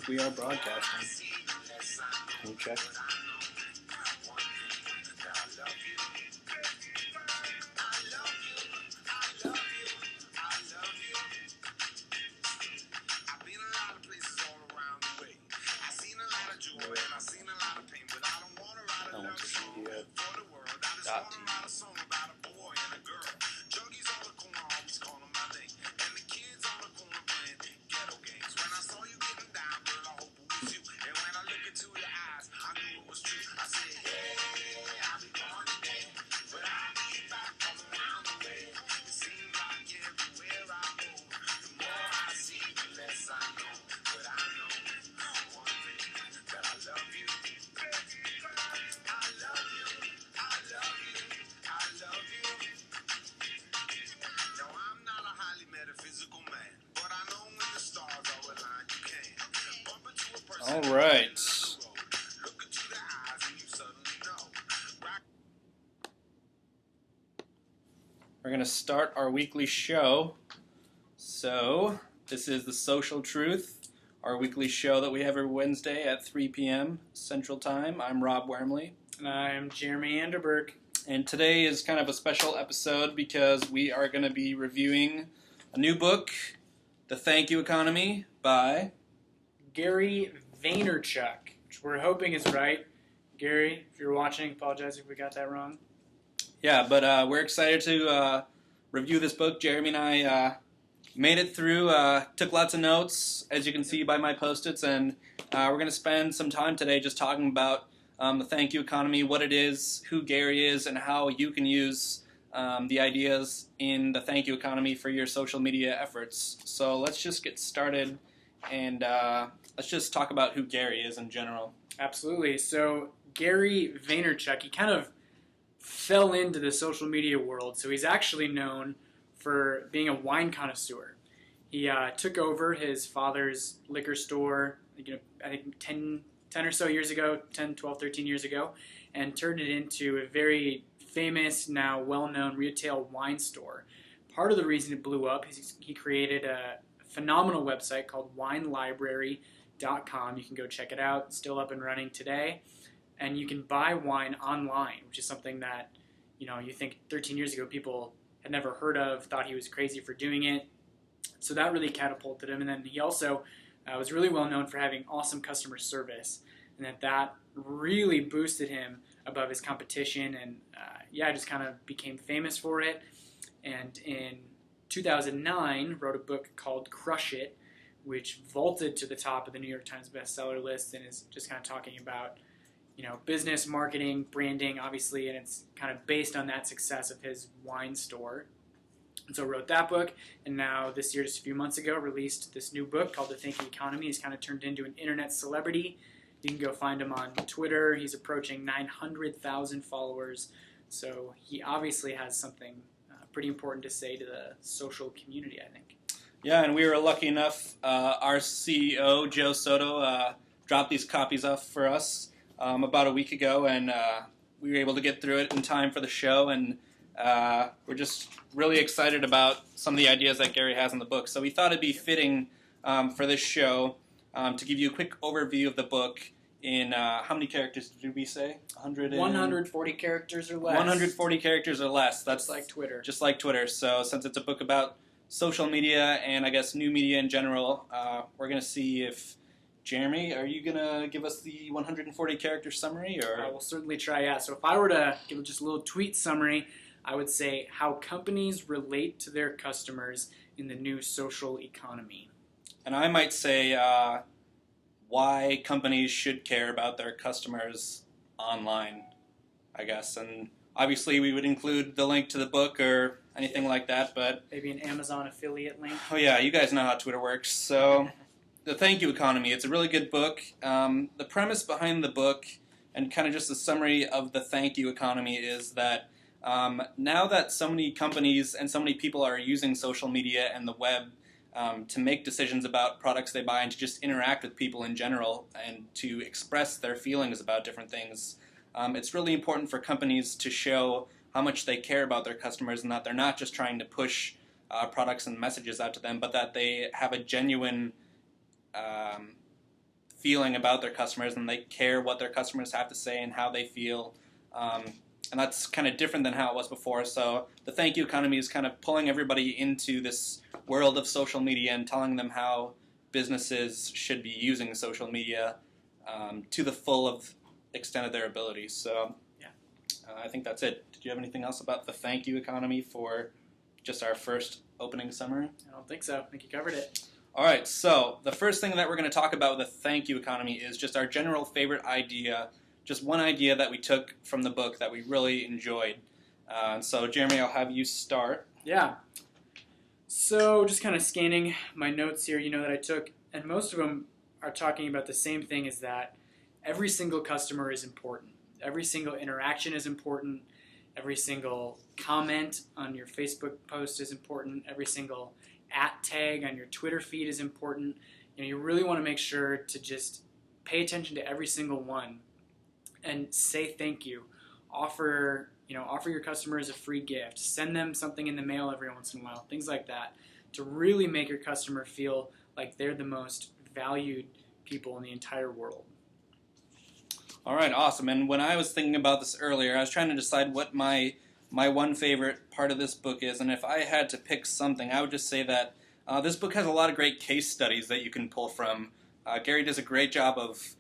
we are broadcasting. Can you check? All right. We're going to start our weekly show. So, this is The Social Truth, our weekly show that we have every Wednesday at 3 p.m. Central Time. I'm Rob Wormley. And I'm Jeremy Anderberg. And today is kind of a special episode because we are going to be reviewing a new book, The Thank You Economy, by Gary Vaynerchuk, which we're hoping is right. Gary, if you're watching, apologize if we got that wrong. Yeah, but we're excited to review this book. Jeremy and I made it through, took lots of notes, as you can see by my Post-its, and we're going to spend some time today just talking about the Thank You Economy, what it is, who Gary is, and how you can use the ideas in the Thank You Economy for your social media efforts. So let's just get started, and let's just talk about who Gary is in general. Absolutely. So Gary Vaynerchuk, he kind of fell into the social media world. So he's actually known for being a wine connoisseur. He took over his father's liquor store, I think 10 or so years ago, 10, 12, 13 years ago, and turned it into a very famous, now well-known retail wine store. Part of the reason it blew up is he created a phenomenal website called winelibrary.com. You can go check it out. It's still up and running today. And you can buy wine online, which is something that, you think 13 years ago people had never heard of, thought he was crazy for doing it. So that really catapulted him. And then he also was really well known for having awesome customer service, and that really boosted him above his competition. And just kind of became famous for it. And in 2009, wrote a book called Crush It, which vaulted to the top of the New York Times bestseller list, and is just kind of talking about business, marketing, branding, obviously, and it's kind of based on that success of his wine store. And so wrote that book, and now this year, just a few months ago, released this new book called The Thank You Economy. He's kind of turned into an internet celebrity. You can go find him on Twitter. He's approaching 900,000 followers, so he obviously has something pretty important to say to the social community, I think. Yeah, and we were lucky enough, our CEO, Joe Soto, dropped these copies off for us about a week ago, and we were able to get through it in time for the show, and we're just really excited about some of the ideas that Gary has in the book. So we thought it'd be fitting for this show to give you a quick overview of the book in, how many characters did we say? 140 characters or less. 140 characters or less. That's like Twitter. Just like Twitter. So since it's a book about social media and I guess new media in general, we're going to see if Jeremy, are you going to give us the 140 character summary? Or I will certainly try, yeah. So if I were to give just a little tweet summary, I would say how companies relate to their customers in the new social economy. And I might say why companies should care about their customers online, I guess. And obviously we would include the link to the book or anything like that, but maybe an Amazon affiliate link. Oh yeah, you guys know how Twitter works. So The Thank You Economy, it's a really good book. The premise behind the book and kind of just a summary of the Thank You Economy is that now that so many companies and so many people are using social media and the web to make decisions about products they buy and to just interact with people in general and to express their feelings about different things, it's really important for companies to show how much they care about their customers and that they're not just trying to push products and messages out to them, but that they have a genuine feeling about their customers, and they care what their customers have to say and how they feel. And that's kind of different than how it was before. So the thank you economy is kind of pulling everybody into this world of social media and telling them how businesses should be using social media to the full of extent of their ability. So Yeah. I think that's it. Did you have anything else about the thank you economy for just our first opening summary? I don't think so. I think you covered it. All right, so the first thing that we're going to talk about with the thank you economy is just our general favorite idea, just one idea that we took from the book that we really enjoyed. So Jeremy, I'll have you start. Yeah. So just kind of scanning my notes here, that I took, and most of them are talking about the same thing, is that every single customer is important. Every single interaction is important. Every single comment on your Facebook post is important. Every single @tag on your Twitter feed is important. You really want to make sure to just pay attention to every single one and say thank you. Offer your customers a free gift. Send them something in the mail every once in a while. Things like that to really make your customer feel like they're the most valued people in the entire world. All right, awesome. And when I was thinking about this earlier, I was trying to decide what my one favorite part of this book is, and if I had to pick something, I would just say that this book has a lot of great case studies that you can pull from. Gary does a great job of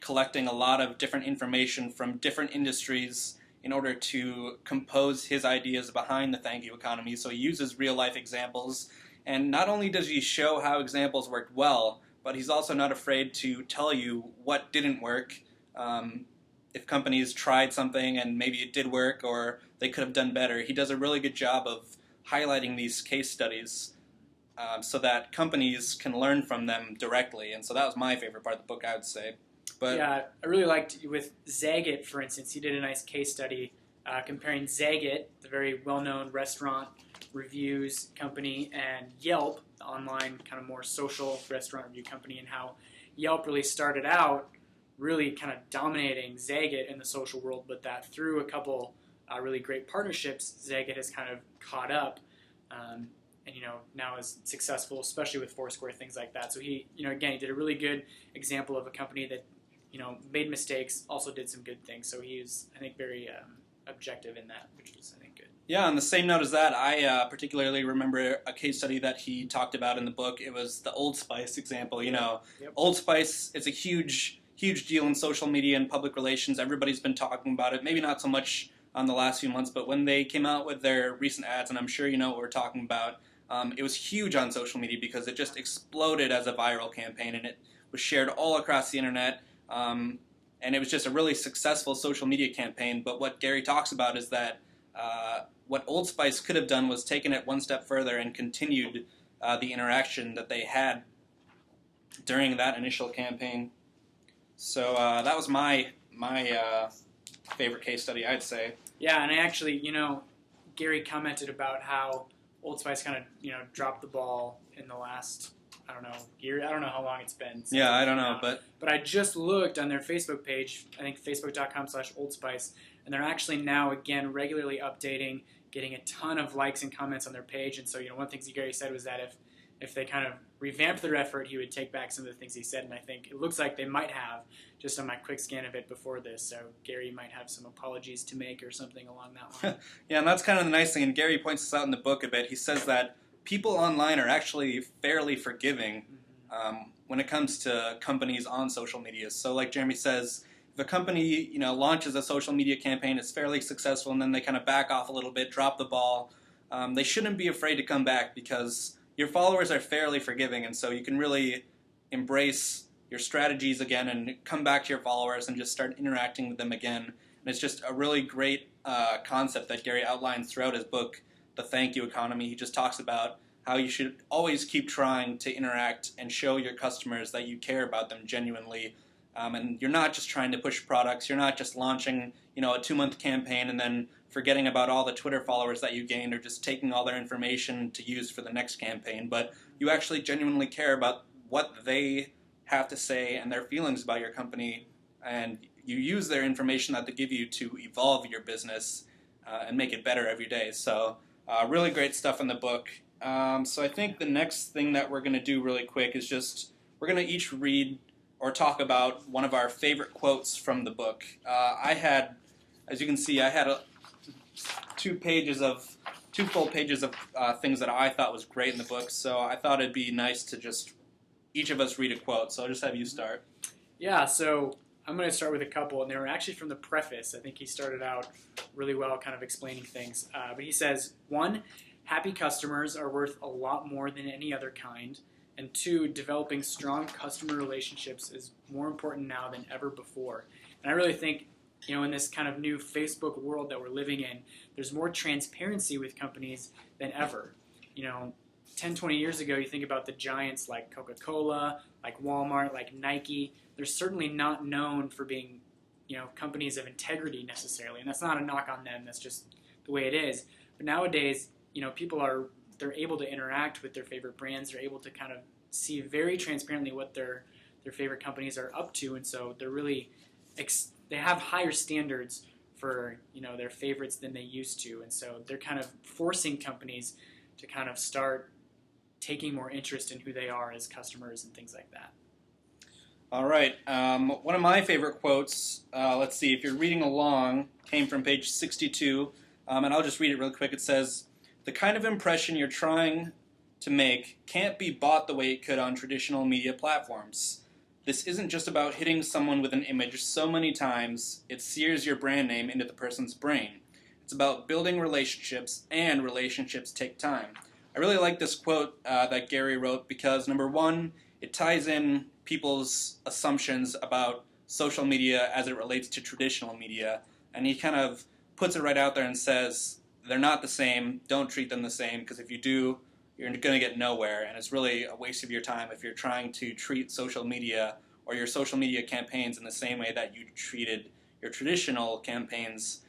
collecting a lot of different information from different industries in order to compose his ideas behind the thank you economy. So he uses real-life examples, and not only does he show how examples worked well, but he's also not afraid to tell you what didn't work. If companies tried something and maybe it did work or they could have done better, he does a really good job of highlighting these case studies so that companies can learn from them directly. And so that was my favorite part of the book, I would say. But yeah, I really liked with Zagat, for instance. He did a nice case study comparing Zagat, the very well-known restaurant reviews company, and Yelp, the online kind of more social restaurant review company, and how Yelp really started out really kind of dominating Zagat in the social world, but that through a couple really great partnerships, Zagat has kind of caught up and now is successful, especially with Foursquare, things like that. So he, again, he did a really good example of a company that made mistakes, also did some good things. So he was, I think, very objective in that, which was, I think, good. Yeah, on the same note as that, I particularly remember a case study that he talked about in the book. It was the Old Spice example. Yep. Old Spice is a huge deal in social media and public relations. Everybody's been talking about it. Maybe not so much on the last few months, but when they came out with their recent ads, and I'm sure you know what we're talking about, it was huge on social media because it just exploded as a viral campaign, and it was shared all across the internet. And it was just a really successful social media campaign. But what Gary talks about is that what Old Spice could have done was taken it one step further and continued the interaction that they had during that initial campaign. So that was my favorite case study, I'd say. Yeah, and I actually, Gary commented about how Old Spice kind of, dropped the ball in the last, year. I don't know how long it's been. Yeah, I don't know, but I just looked on their Facebook page, I think facebook.com/Old Spice, and they're actually now, again, regularly updating, getting a ton of likes and comments on their page. And so, one of the things that Gary said was that if they kind of revamped their effort, he would take back some of the things he said, and I think it looks like they might have, just on my quick scan of it before this. So Gary might have some apologies to make or something along that line. Yeah, and that's kind of the nice thing, and Gary points this out in the book a bit. He says that people online are actually fairly forgiving when it comes to companies on social media. So like Jeremy says, if a company launches a social media campaign, it's fairly successful, and then they kind of back off a little bit, drop the ball, they shouldn't be afraid to come back because your followers are fairly forgiving, and so you can really embrace your strategies again and come back to your followers and just start interacting with them again. And it's just a really great concept that Gary outlines throughout his book, The Thank You Economy. He just talks about how you should always keep trying to interact and show your customers that you care about them genuinely. And you're not just trying to push products. You're not just launching, a 2-month campaign and then forgetting about all the Twitter followers that you gained or just taking all their information to use for the next campaign. But you actually genuinely care about what they have to say and their feelings about your company, and you use their information that they give you to evolve your business and make it better every day. So really great stuff in the book. So I think the next thing that we're going to do really quick is just we're going to each read or talk about one of our favorite quotes from the book. As you can see, I had two full pages of things that I thought was great in the book. So I thought it'd be nice to just each of us read a quote. So I'll just have you start. Yeah, so I'm going to start with a couple, and they were actually from the preface. I think he started out really well kind of explaining things. But he says, 1, happy customers are worth a lot more than any other kind. And 2, developing strong customer relationships is more important now than ever before. And I really think, in this kind of new Facebook world that we're living in, there's more transparency with companies than ever. 10, 20 years ago, you think about the giants like Coca-Cola, like Walmart, like Nike. They're certainly not known for being, companies of integrity necessarily. And that's not a knock on them. That's just the way it is. But nowadays, they're able to interact with their favorite brands. They're able to kind of see very transparently what their favorite companies are up to. And so they're really, they have higher standards for, their favorites than they used to. And so they're kind of forcing companies to kind of start taking more interest in who they are as customers and things like that. All right. One of my favorite quotes, let's see, if you're reading along, came from page 62, and I'll just read it real quick. It says, "The kind of impression you're trying to make can't be bought the way it could on traditional media platforms. This isn't just about hitting someone with an image so many times it sears your brand name into the person's brain. It's about building relationships, and relationships take time." I really like this quote that Gary wrote because, number one, it ties in people's assumptions about social media as it relates to traditional media, and he kind of puts it right out there and says, they're not the same, don't treat them the same, because if you do, you're going to get nowhere, and it's really a waste of your time if you're trying to treat social media or your social media campaigns in the same way that you treated your traditional campaigns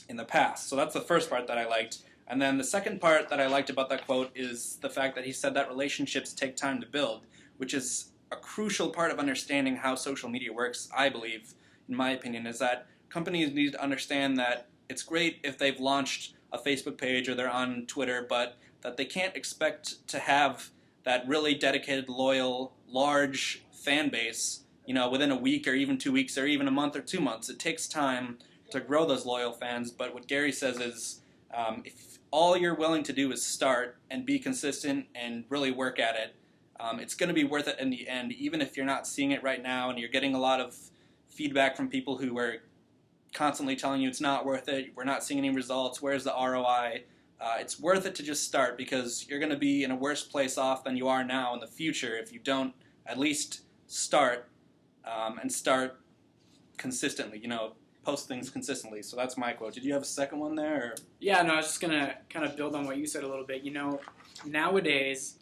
in the past. So that's the first part that I liked. And then the second part that I liked about that quote is the fact that he said that relationships take time to build, which is a crucial part of understanding how social media works, I believe, in my opinion, is that companies need to understand that it's great if they've launched a Facebook page or they're on Twitter, but that they can't expect to have that really dedicated, loyal, large fan base, within a week or even 2 weeks or even a month or 2 months. It takes time to grow those loyal fans, but what Gary says is if all you're willing to do is start and be consistent and really work at it, it's going to be worth it in the end, even if you're not seeing it right now and you're getting a lot of feedback from people who are constantly telling you it's not worth it, we're not seeing any results, where's the ROI? It's worth it to just start because you're going to be in a worse place off than you are now in the future if you don't at least start and start consistently, post things consistently. So that's my quote. Did you have a second one there? Or? Yeah, no, I was just going to kind of build on what you said a little bit. Nowadays,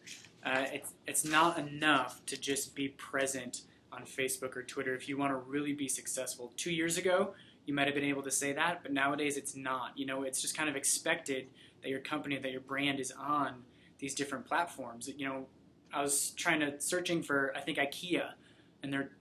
it's not enough to just be present on Facebook or Twitter if you want to really be successful. 2 years ago, you might have been able to say that, but nowadays it's not. It's just kind of expected that your company, that your brand is on these different platforms. I was searching for, I think, IKEA, and they're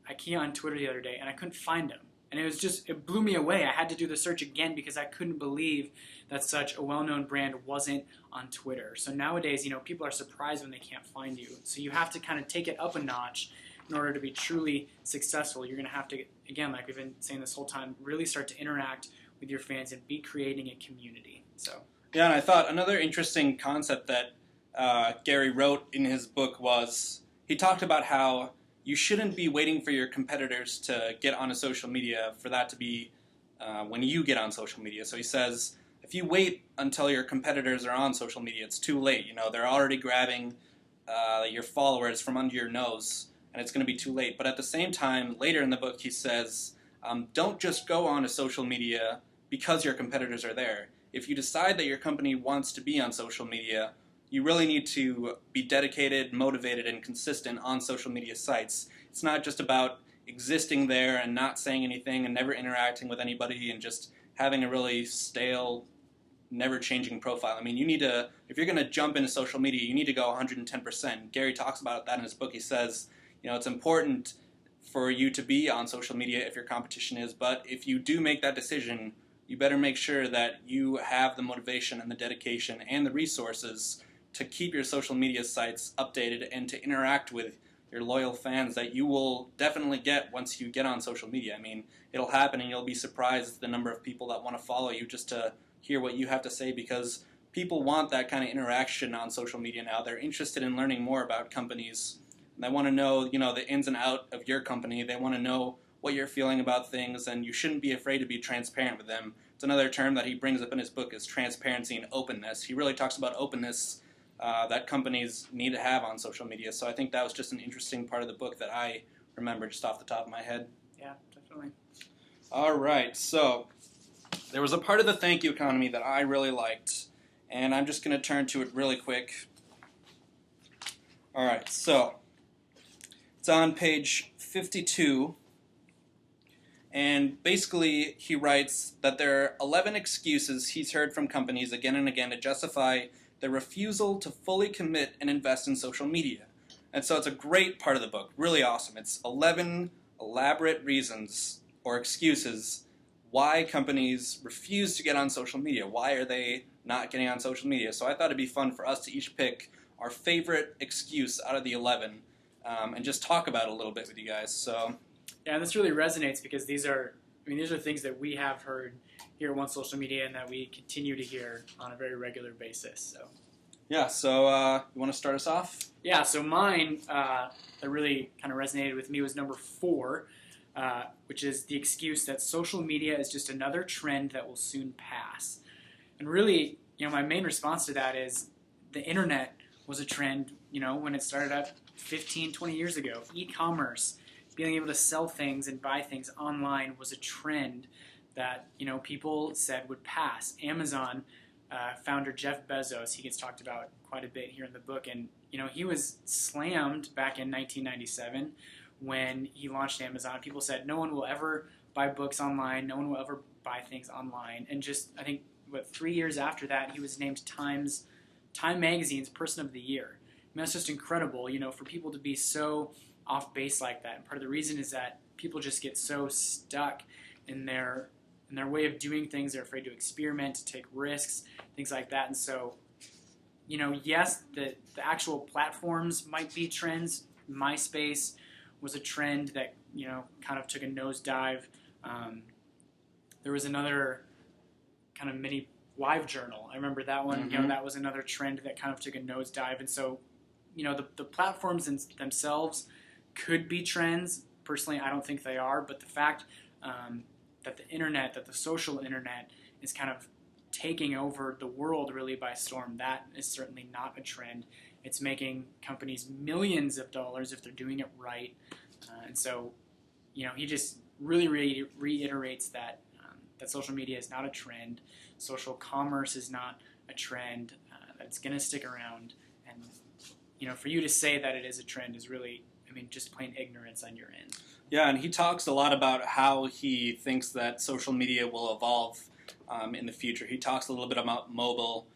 IKEA on Twitter the other day, and I couldn't find them. And it blew me away. I had to do the search again because I couldn't believe that such a well-known brand wasn't on Twitter. So nowadays, people are surprised when they can't find you. So you have to kind of take it up a notch in order to be truly successful. You're going to have to, again, like we've been saying this whole time, really start to interact with your fans and be creating a community. So yeah, and I thought another interesting concept that Gary wrote in his book was he talked about how you shouldn't be waiting for your competitors to get onto social media for that to be when you get on social media. So he says, if you wait until your competitors are on social media, it's too late. They're already grabbing your followers from under your nose, and it's going to be too late. But at the same time, later in the book, he says, don't just go on to social media because your competitors are there. If you decide that your company wants to be on social media, you really need to be dedicated, motivated, and consistent on social media sites. It's not just about existing there and not saying anything and never interacting with anybody and just having a really stale, never-changing profile. I mean, if you're going to jump into social media, you need to go 110%. Gary talks about that in his book. He says, it's important for you to be on social media if your competition is, but if you do make that decision, you better make sure that you have the motivation and the dedication and the resources to keep your social media sites updated and to interact with your loyal fans that you will definitely get once you get on social media. I mean, it'll happen and you'll be surprised at the number of people that want to follow you just to hear what you have to say, because people want that kind of interaction on social media now. They're interested in learning more about companies. And they want to know, the ins and out of your company. They want to know what you're feeling about things, and you shouldn't be afraid to be transparent with them. It's another term that he brings up in his book is transparency and openness. He really talks about openness that companies need to have on social media. So I think that was just an interesting part of the book that I remember just off the top of my head. Yeah, definitely. All right, so there was a part of the thank you economy that I really liked, and I'm just going to turn to it really quick. All right, so it's on page 52, and basically he writes that there are 11 excuses he's heard from companies again and again to justify their refusal to fully commit and invest in social media. And so it's a great part of the book, really awesome. It's 11 elaborate reasons or excuses why companies refuse to get on social media. Why are they not getting on social media? So I thought it'd be fun for us to each pick our favorite excuse out of the 11 and just talk about it a little bit with you guys. So yeah, and this really resonates because these are things that we have heard here at One Social Media and that we continue to hear on a very regular basis. So yeah, so you want to start us off? Yeah, so mine that really kind of resonated with me was number 4, which is the excuse that social media is just another trend that will soon pass. And really, my main response to that is the internet was a trend, when it started up 15, 20 years ago. E-commerce, being able to sell things and buy things online was a trend that, people said would pass. Amazon founder Jeff Bezos, he gets talked about quite a bit here in the book, and he was slammed back in 1997 when he launched Amazon. People said no one will ever buy books online, no one will ever buy things online, and just I think 3 years after that he was named Time Magazine's Person of the Year. That's just incredible, for people to be so off base like that. And part of the reason is that people just get so stuck in their way of doing things. They're afraid to experiment, to take risks, things like that. And so, yes, the actual platforms might be trends. MySpace was a trend that, kind of took a nosedive. There was another kind of mini live journal. I remember that one. Mm-hmm. That was another trend that kind of took a nosedive. And so, the platforms themselves could be trends. Personally, I don't think they are. But the fact that the internet, that the social internet is kind of taking over the world really by storm, that is certainly not a trend. It's making companies millions of dollars if they're doing it right. And so, he just really reiterates that that social media is not a trend. Social commerce is not a trend that's going to stick around. And, for you to say that it is a trend is really, just plain ignorance on your end. Yeah, and he talks a lot about how he thinks that social media will evolve in the future. He talks a little bit about mobile,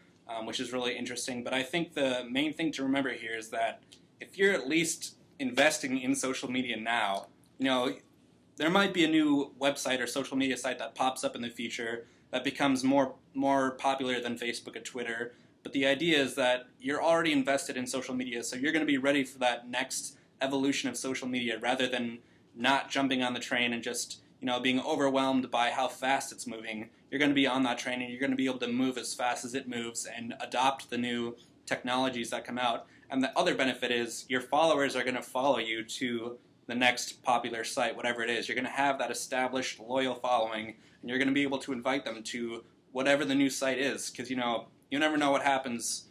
which is really interesting. But I think the main thing to remember here is that if you're at least investing in social media now, there might be a new website or social media site that pops up in the future that becomes more popular than Facebook or Twitter. But the idea is that you're already invested in social media, so you're going to be ready for that next evolution of social media rather than not jumping on the train and just being overwhelmed by how fast it's moving. You're going to be on that train and you're going to be able to move as fast as it moves and adopt the new technologies that come out. And the other benefit is your followers are going to follow you to the next popular site, whatever it is. You're going to have that established loyal following, and you're going to be able to invite them to whatever the new site is, because you never know what happens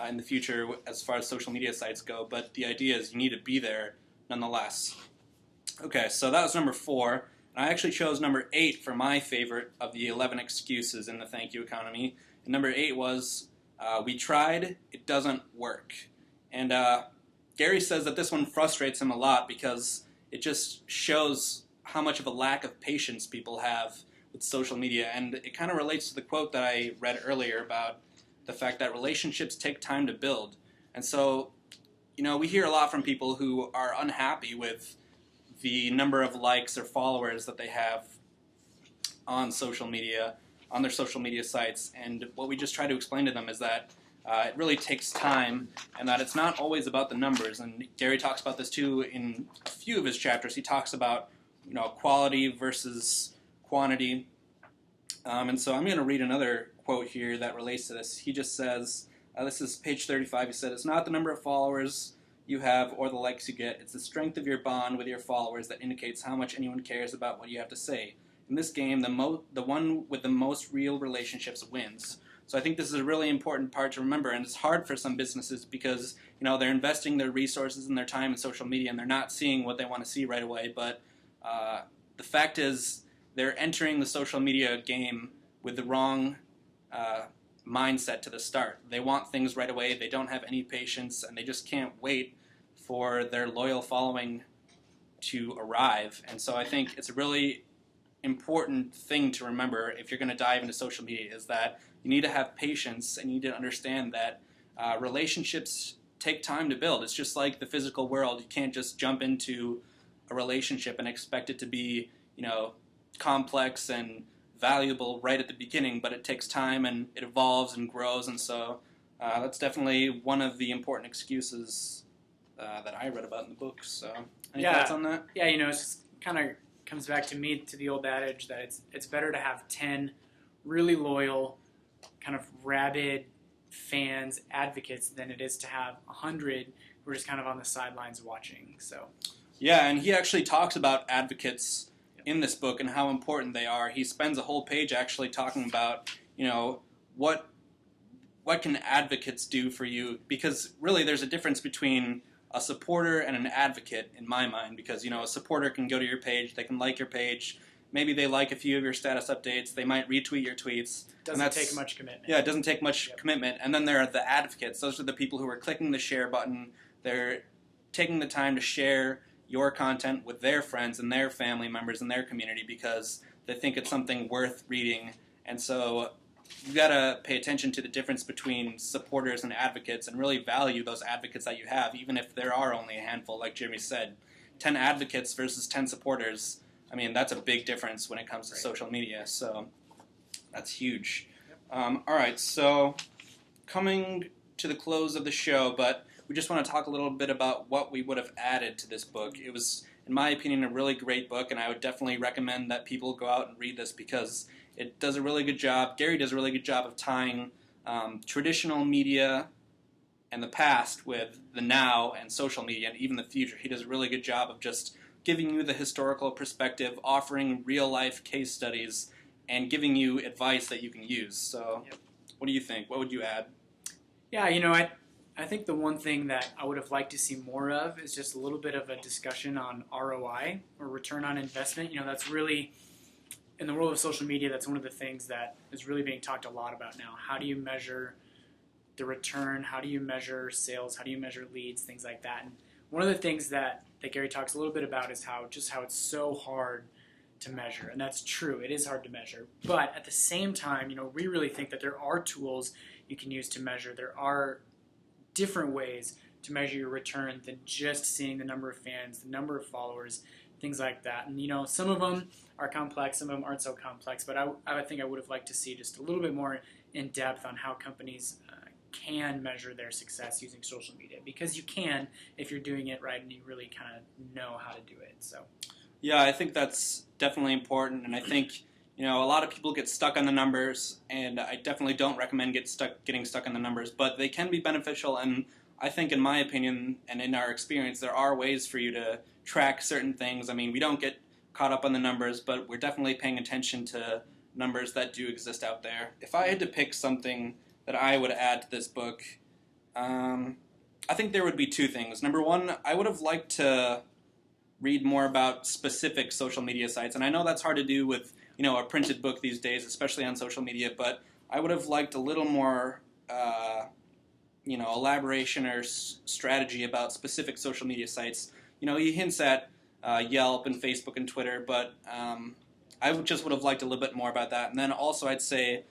in the future as far as social media sites go, but the idea is you need to be there nonetheless. Okay, so that was number 4. And I actually chose number 8 for my favorite of the 11 excuses in the thank you economy. And number 8 was, we tried, it doesn't work. And Gary says that this one frustrates him a lot because it just shows how much of a lack of patience people have with social media. And it kind of relates to the quote that I read earlier about the fact that relationships take time to build. And so, we hear a lot from people who are unhappy with the number of likes or followers that they have on social media, on their social media sites. And what we just try to explain to them is that it really takes time, and that it's not always about the numbers. And Gary talks about this too in a few of his chapters. He talks about quality versus quantity. And so I'm going to read another quote here that relates to this. He just says, this is page 35, he said, "It's not the number of followers you have or the likes you get. It's the strength of your bond with your followers that indicates how much anyone cares about what you have to say. In this game, the one with the most real relationships wins." So I think this is a really important part to remember, and it's hard for some businesses because they're investing their resources and their time in social media, and they're not seeing what they want to see right away. But the fact is, they're entering the social media game with the wrong mindset to the start. They want things right away. They don't have any patience, and they just can't wait for their loyal following to arrive. And so I think it's a really important thing to remember if you're going to dive into social media, is that you need to have patience, and you need to understand that relationships take time to build. It's just like the physical world. You can't just jump into a relationship and expect it to be, complex and valuable right at the beginning, but it takes time and it evolves and grows. And so that's definitely one of the important excuses that I read about in the book. So any thoughts on that? Yeah, it just kind of comes back to the old adage that it's better to have 10 really loyal, kind of rabid fans, advocates, than it is to have 100 who are just kind of on the sidelines watching. So yeah, and he actually talks about advocates in this book and how important they are. He spends a whole page actually talking about, what can advocates do for you, because really there's a difference between a supporter and an advocate in my mind, because a supporter can go to your page, they can like your page, maybe they like a few of your status updates, they might retweet your tweets. Doesn't take much commitment. Yeah, it doesn't take much commitment. And then there are the advocates. Those are the people who are clicking the share button. They're taking the time to share your content with their friends and their family members and their community because they think it's something worth reading. And so you've got to pay attention to the difference between supporters and advocates and really value those advocates that you have, even if there are only a handful, like Jimmy said. 10 advocates versus 10 supporters, that's a big difference when it comes to social media. So that's huge. Yep. All right, so coming to the close of the show, but we just want to talk a little bit about what we would have added to this book. It was, in my opinion, a really great book, and I would definitely recommend that people go out and read this because it does a really good job. Gary does a really good job of tying traditional media and the past with the now and social media and even the future. He does a really good job of just giving you the historical perspective, offering real-life case studies, and giving you advice that you can use. So What do you think? What would you add? Yeah, I think the one thing that I would have liked to see more of is just a little bit of a discussion on ROI, or return on investment. That's really, in the world of social media, that's one of the things that is really being talked a lot about now. How do you measure the return? How do you measure sales? How do you measure leads? Things like that. And one of the things that Gary talks a little bit about is how it's so hard to measure. And that's true. It is hard to measure. But at the same time, we really think that there are tools you can use to measure. There are different ways to measure your return than just seeing the number of fans, the number of followers, things like that. And some of them are complex, some of them aren't so complex, but I think I would have liked to see just a little bit more in depth on how companies can measure their success using social media, because you can if you're doing it right and you really kind of know how to do it. So yeah, I think that's definitely important, and I think a lot of people get stuck on the numbers, and I definitely don't recommend getting stuck on the numbers, but they can be beneficial, and I think, in my opinion, and in our experience, there are ways for you to track certain things. We don't get caught up on the numbers, but we're definitely paying attention to numbers that do exist out there. If I had to pick something that I would add to this book, I think there would be two things. Number one, I would have liked to read more about specific social media sites, and I know that's hard to do with a printed book these days, especially on social media, but I would have liked a little more elaboration or strategy about specific social media sites. He hints at Yelp and Facebook and Twitter, but I just would have liked a little bit more about that. And then also I'd say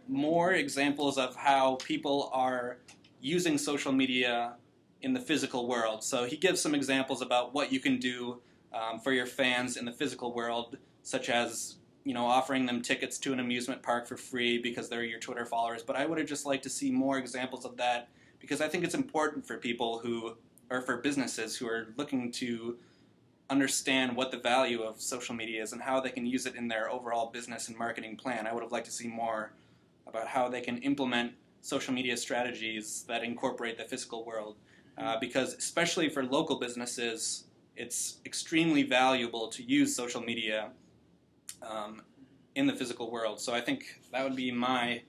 more examples of how people are using social media in the physical world. So he gives some examples about what you can do for your fans in the physical world, such as offering them tickets to an amusement park for free because they're your Twitter followers. But I would have just liked to see more examples of that, because I think it's important for people or for businesses who are looking to understand what the value of social media is and how they can use it in their overall business and marketing plan. I would have liked to see more about how they can implement social media strategies that incorporate the physical world. Because especially for local businesses, it's extremely valuable to use social media in the physical world. So I think that would be my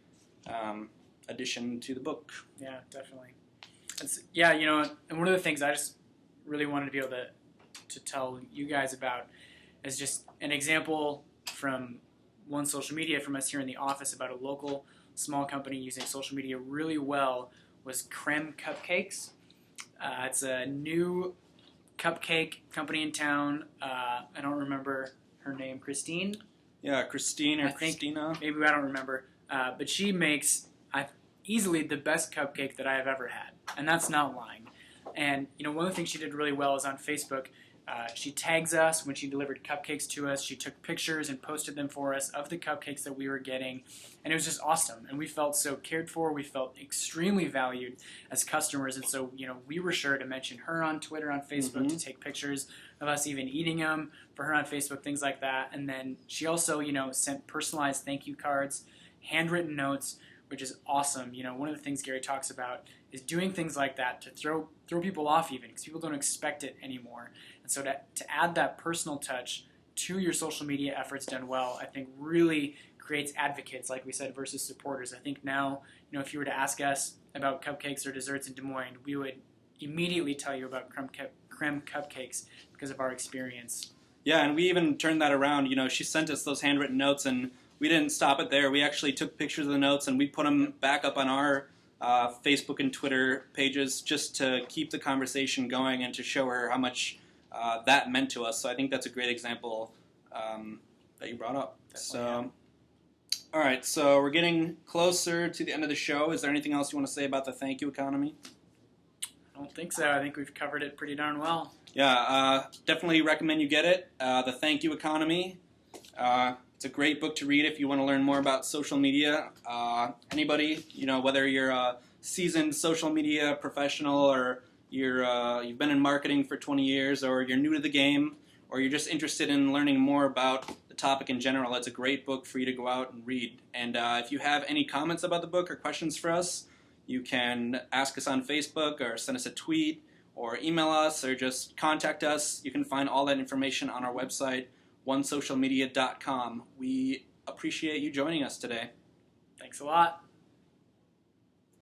addition to the book. Yeah, definitely. And one of the things I just really wanted to be able to tell you guys about is just an example from one social media from us here in the office about a local small company using social media really well was Creme Cupcakes. It's a new cupcake company in town. I don't remember her name. Christine? Yeah, Christine or Christina. Maybe I don't remember. But she makes easily the best cupcake that I have ever had. And that's not lying. And one of the things she did really well is on Facebook. She tags us when she delivered cupcakes to us. She took pictures and posted them for us of the cupcakes that we were getting. And it was just awesome. And we felt so cared for. We felt extremely valued as customers. And so, we were sure to mention her on Twitter, on Facebook, to take pictures of us even eating them for her on Facebook, things like that. And then she also, sent personalized thank you cards, handwritten notes, which is awesome. One of the things Gary talks about is doing things like that to throw people off even, because people don't expect it anymore. And so to add that personal touch to your social media efforts done well, I think really creates advocates, like we said, versus supporters. I think now, if you were to ask us about cupcakes or desserts in Des Moines, we would immediately tell you about creme cupcakes because of our experience. Yeah, and we even turned that around. She sent us those handwritten notes, and we didn't stop it there. We actually took pictures of the notes, and we put them back up on our Facebook and Twitter pages just to keep the conversation going and to show her how much that meant to us. So I think that's a great example that you brought up. Definitely, All right, so we're getting closer to the end of the show. Is there anything else you want to say about the thank you economy? I don't think so. I think we've covered it pretty darn well. Yeah, definitely recommend you get it. The Thank You Economy. It's a great book to read if you want to learn more about social media. Anybody, whether you're a seasoned social media professional or you've been in marketing for 20 years, or you're new to the game, or you're just interested in learning more about the topic in general, it's a great book for you to go out and read. And if you have any comments about the book or questions for us, you can ask us on Facebook or send us a tweet or email us or just contact us. You can find all that information on our website, onesocialmedia.com. We appreciate you joining us today. Thanks a lot.